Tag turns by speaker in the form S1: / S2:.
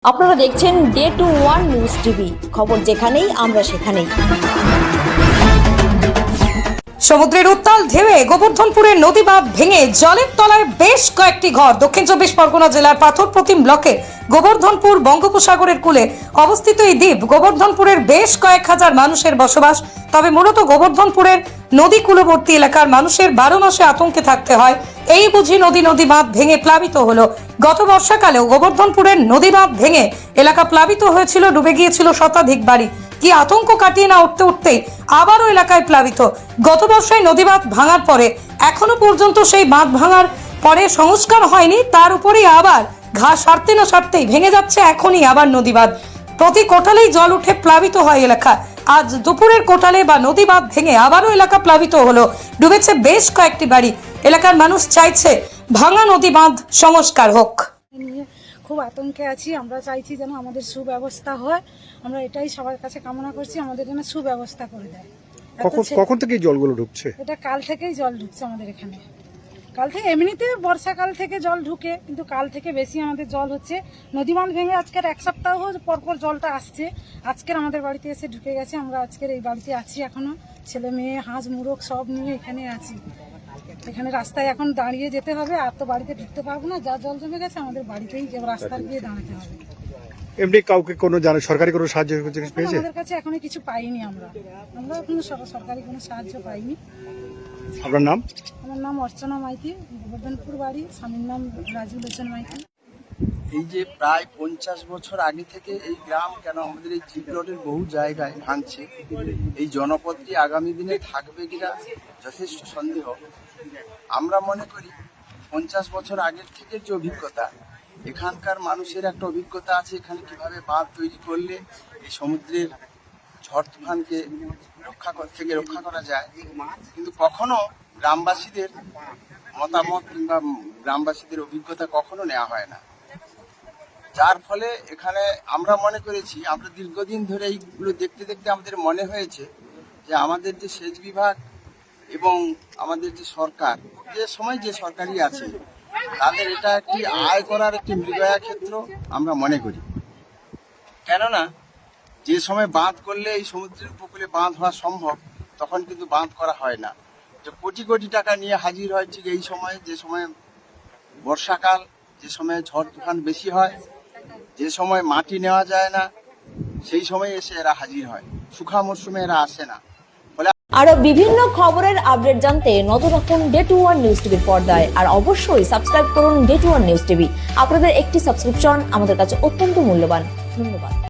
S1: আপনারা দেখছেন day two one news TV, খবর যেখানেই আমরা সেখানেই।
S2: সমুদ্রের উত্তাল ঢেউয়ে গোবর্ধনপুরের নদী বাঁধ ভেঙে জলের তলায় বেশ কয়েকটি ঘর। দক্ষিণ চব্বিশ পরগনা জেলার পাথরপ্রতিম ব্লকে গোবর্ধনপুর বঙ্গোপসাগরের কূলে অবস্থিত এই দ্বীপ গোবর্ধনপুরের বেশ কয়েক হাজার মানুষের বসবাস। তবে মূলত গোবর্ধনপুরের নদী কূলবর্তী এলাকার মানুষের 12 মাসে আতঙ্কে থাকতে হয়। এই বুঝি নদী বাঁধ ভেঙে প্লাবিত হলো। গত বর্ষাকালেও গোবর্ধনপুরের নদী বাঁধ ভেঙে এলাকা প্লাবিত হয়েছিল, ডুবে গিয়েছিল শতাধিক বাড়ি। কি আতঙ্ক কাটিয়ে না উঠতেই আবারও এলাকায় প্লাবিত। গত বর্ষায় নদী বাঁধ ভাঙার পরে এখনো পর্যন্ত সেই বাঁধ ভাঙার পরে সংস্কার হয়নি, তার উপরেই আবার ঘাস সারতে না সারতেই ভেঙে যাচ্ছে এখনই আবার নদী বাঁধ। প্রতি কোটালেই জল উঠে প্লাবিত হয় এলাকা। আজ দুপুরের কোটালে বা নদী বাঁধ ভেঙে আবারও এলাকা প্লাবিত হলো, ডুবেছে বেশ কয়েকটি বাড়ি। এলাকার মানুষ চাইছে ভাঙা নদী বাঁধ সংস্কার হোক।
S3: খুব আতঙ্কে আছি, আমরা চাইছি যেন আমাদের সুব্যবস্থা হয়। আমরা এটাই সবার কাছে কামনা করছি, আমাদের যেন সুব্যবস্থা করে দেয়।
S4: কখন থেকে জলগুলো ঢুকছে?
S3: এটা কাল থেকেই জল ঢুকছে আমাদের এখানে। কাল থেকে এমনিতে বর্ষাকাল থেকে জল ঢুকে, কিন্তু কাল থেকে বেশি আমাদের জল হচ্ছে। নদী বাঁধ ভেঙে আজকের এক সপ্তাহ পরপর জলটা আসছে। আজকের আমাদের বাড়িতে এসে ঢুকে গেছে। আমরা আজকের এই বাড়িতে আছি, এখনো ছেলে মেয়ে হাঁস মুরগ সব নিয়ে এখানে আছি। এখানে রাস্তায় এখন দাঁড়িয়ে যেতে হবে, আর তো বাড়িতে ঢুকতে পারবো না, যা জল জমে গেছে। আমাদের বাড়িতেই রাস্তায় গিয়ে দাঁড়াতে হবে।
S4: এমনি কাউকে কোনো সরকারি কোনো সাহায্য পেয়েছে?
S3: আমাদের কাছে এখনো কিছু পাইনি, আমরা এখনো সরকারি কোনো সাহায্য পাইনি।
S4: আপনার নাম?
S3: আমার নাম অর্চনা মাইতি, গোবর্ধনপুর বাড়ি। স্বামীর নাম রাজু লোচন মাইতি।
S5: এই যে প্রায় 50 বছর আগে থেকে এই গ্রাম কেন আমাদের এই জি প্লটের বহু জায়গায় ভাঙছে, এই জনপদটি আগামী দিনে থাকবে কিনা যথেষ্ট সন্দেহ। আমরা মনে করি 50 বছর আগের থেকে যে অভিজ্ঞতা, এখানকার মানুষের একটা অভিজ্ঞতা আছে এখানে কিভাবে বাঁধ তৈরি করলে এই সমুদ্রের ঝড় তুফানকে রক্ষা করা যায়, কিন্তু কখনো গ্রামবাসীদের মতামত কিংবা গ্রামবাসীদের অভিজ্ঞতা কখনো নেওয়া হয় না। যার ফলে এখানে আমরা মনে করেছি, আমরা দীর্ঘদিন ধরে এইগুলো দেখতে দেখতে আমাদের মনে হয়েছে যে আমাদের যে সেচ বিভাগ এবং আমাদের যে সরকার, যে সময় যে সরকারই আছে, তাদের এটা একটি আয় করার একটি মৃগয়া ক্ষেত্র আমরা মনে করি। কেননা যে সময় বাঁধ করলে এই সমুদ্রের উপকূলে বাঁধ হওয়া সম্ভব, তখন কিন্তু বাঁধ করা হয় না। যে কোটি কোটি টাকা নিয়ে হাজির হয় ঠিক এই সময়ে, যে সময় বর্ষাকাল, যে সময়ে ঝড় তুফান বেশি হয়, যে সময় মাটি নেওয়া যায় না, সেই সময় এসে এরা হাজির হয়। শুখা মরশুমে এরা আসে না।
S1: আরো বিভিন্ন খবরের আপডেট জানতে নজর রাখুন ডে টু ওয়ান নিউজ টিভির পর্দায়। আর অবশ্যই সাবস্ক্রাইব করুন day two one news TV. আপনাদের একটি সাবস্ক্রিপশন আমাদের কাছে অত্যন্ত মূল্যবান। ধন্যবাদ।